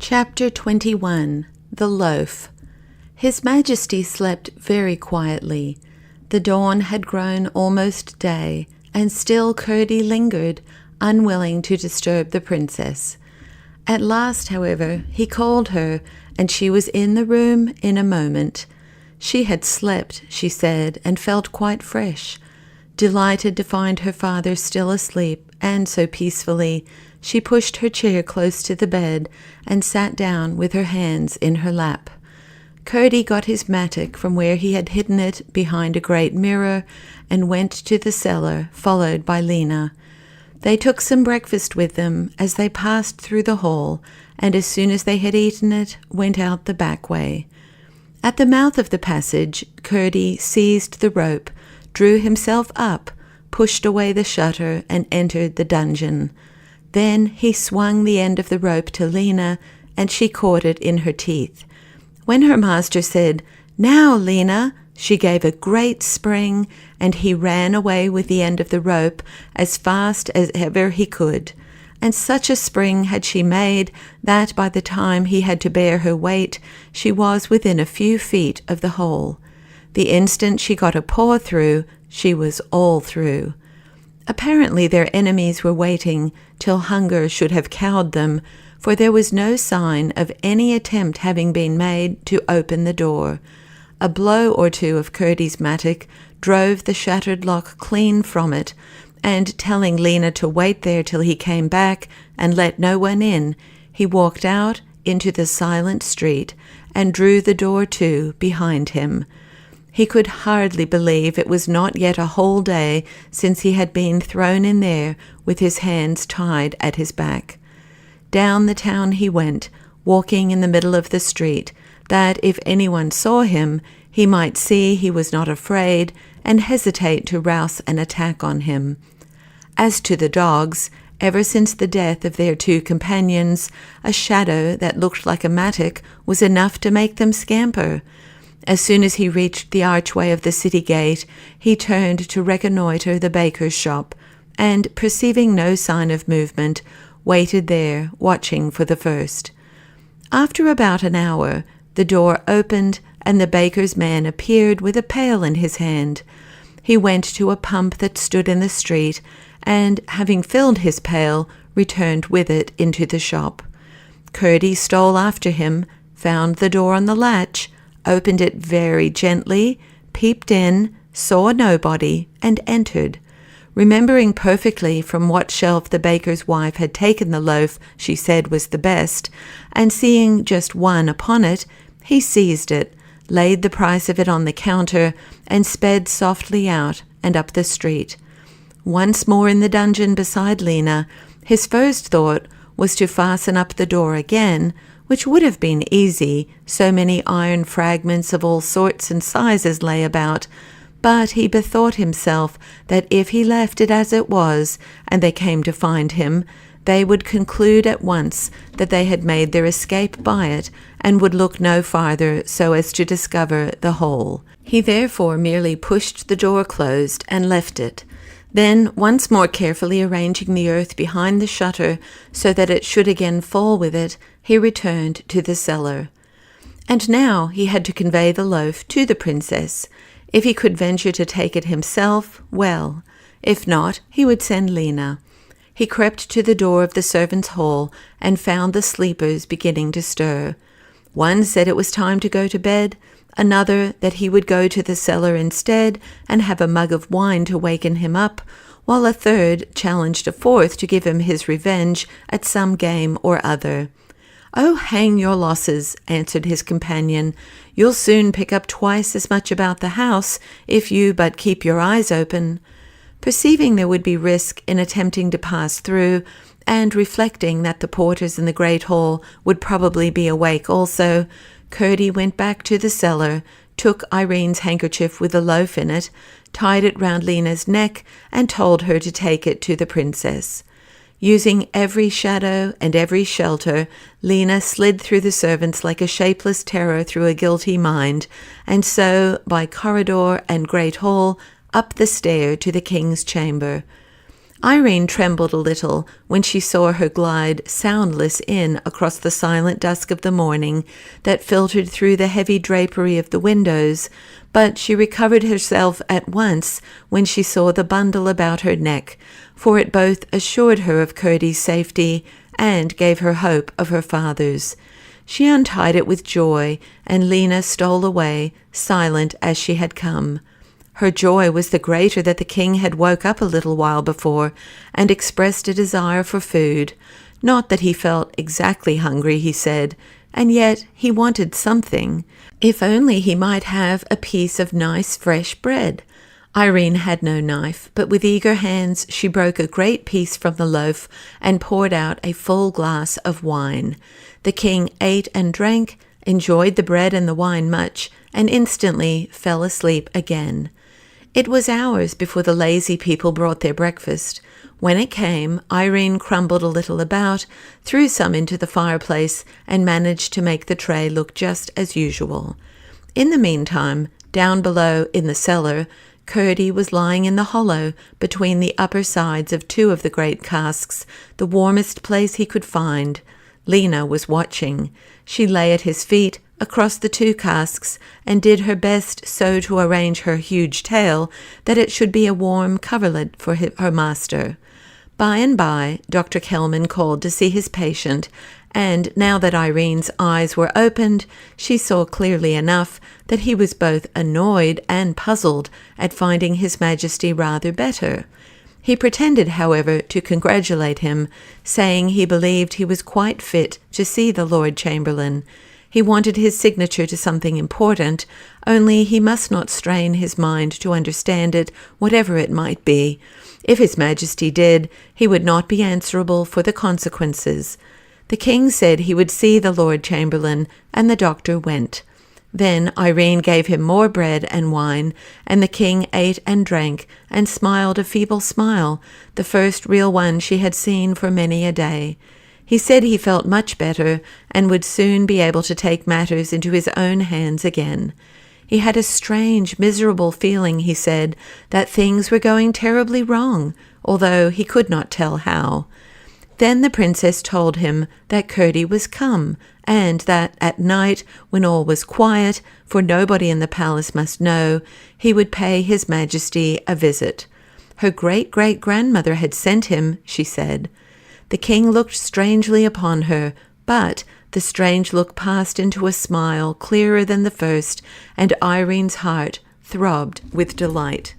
Chapter 21 The Loaf. His Majesty slept very quietly. The dawn had grown almost day, and still Curdie lingered, unwilling to disturb the princess. At last, however, he called her, and she was in the room in a moment. She had slept, she said, and felt quite fresh. Delighted to find her father still asleep, and so peacefully, she pushed her chair close to the bed and sat down with her hands in her lap. Curdie got his mattock from where he had hidden it behind a great mirror and went to the cellar, followed by Lena. They took some breakfast with them as they passed through the hall, and as soon as they had eaten it, went out the back way. At the mouth of the passage, Curdie seized the rope, drew himself up, pushed away the shutter, and entered the dungeon. Then he swung the end of the rope to Lena, and she caught it in her teeth. When her master said, "Now, Lena," she gave a great spring, and he ran away with the end of the rope as fast as ever he could. And such a spring had she made that by the time he had to bear her weight, she was within a few feet of the hole. The instant she got a paw through, she was all through. Apparently their enemies were waiting till hunger should have cowed them, for there was no sign of any attempt having been made to open the door. A blow or two of Curdie's mattock drove the shattered lock clean from it, and telling Lena to wait there till he came back and let no one in, he walked out into the silent street and drew the door to behind him. He could hardly believe it was not yet a whole day since he had been thrown in there with his hands tied at his back. Down the town he went, walking in the middle of the street, that if anyone saw him, he might see he was not afraid and hesitate to rouse an attack on him. As to the dogs, ever since the death of their two companions, a shadow that looked like a mattock was enough to make them scamper. As soon as he reached the archway of the city gate, he turned to reconnoitre the baker's shop, and, perceiving no sign of movement, waited there, watching for the first. After about an hour, the door opened, and the baker's man appeared with a pail in his hand. He went to a pump that stood in the street, and, having filled his pail, returned with it into the shop. Curdie stole after him, found the door on the latch, opened it very gently, peeped in, saw nobody, and entered. Remembering perfectly from what shelf the baker's wife had taken the loaf she said was the best, and seeing just one upon it, he seized it, laid the price of it on the counter, and sped softly out and up the street. Once more in the dungeon beside Lena, his first thought was to fasten up the door again, which would have been easy, so many iron fragments of all sorts and sizes lay about, but he bethought himself that if he left it as it was, and they came to find him, they would conclude at once that they had made their escape by it, and would look no farther so as to discover the hole. He therefore merely pushed the door closed and left it. Then, once more carefully arranging the earth behind the shutter so that it should again fall with it, he returned to the cellar. And now he had to convey the loaf to the princess. If he could venture to take it himself, well. If not, he would send Lena. He crept to the door of the servants' hall and found the sleepers beginning to stir. One said it was time to go to bed, another that he would go to the cellar instead and have a mug of wine to waken him up, while a third challenged a fourth to give him his revenge at some game or other. "Oh, hang your losses," answered his companion. "You'll soon pick up twice as much about the house if you but keep your eyes open." Perceiving there would be risk in attempting to pass through, and reflecting that the porters in the great hall would probably be awake also, Curdie went back to the cellar, took Irene's handkerchief with the loaf in it, tied it round Lena's neck, and told her to take it to the princess. Using every shadow and every shelter, Lena slid through the servants like a shapeless terror through a guilty mind, and so, by corridor and great hall, up the stair to the king's chamber. Irene trembled a little when she saw her glide soundless in across the silent dusk of the morning that filtered through the heavy drapery of the windows, but she recovered herself at once when she saw the bundle about her neck, for it both assured her of Curdie's safety and gave her hope of her father's. She untied it with joy, and Lena stole away, silent as she had come. Her joy was the greater that the king had woke up a little while before and expressed a desire for food. Not that he felt exactly hungry, he said, and yet he wanted something. If only he might have a piece of nice fresh bread. Irene had no knife, but with eager hands she broke a great piece from the loaf and poured out a full glass of wine. The king ate and drank, enjoyed the bread and the wine much, and instantly fell asleep again. It was hours before the lazy people brought their breakfast. When it came, Irene crumbled a little about, threw some into the fireplace, and managed to make the tray look just as usual. In the meantime, down below in the cellar, Curdie was lying in the hollow between the upper sides of two of the great casks, the warmest place he could find. Lena was watching. She lay at his feet, across the two casks, and did her best so to arrange her huge tail that it should be a warm coverlet for her master. By and by, Dr. Kelman called to see his patient, and now that Irene's eyes were opened, she saw clearly enough that he was both annoyed and puzzled at finding His Majesty rather better. He pretended, however, to congratulate him, saying he believed he was quite fit to see the Lord Chamberlain. He wanted his signature to something important, only he must not strain his mind to understand it, whatever it might be. If His Majesty did, he would not be answerable for the consequences. The king said he would see the Lord Chamberlain, and the doctor went. Then Irene gave him more bread and wine, and the king ate and drank, and smiled a feeble smile, the first real one she had seen for many a day. He said he felt much better, and would soon be able to take matters into his own hands again. He had a strange, miserable feeling, he said, that things were going terribly wrong, although he could not tell how. Then the princess told him that Curdie was come, and that at night, when all was quiet, for nobody in the palace must know, he would pay His Majesty a visit. Her great-great-grandmother had sent him, she said. The king looked strangely upon her, but the strange look passed into a smile clearer than the first, and Irene's heart throbbed with delight.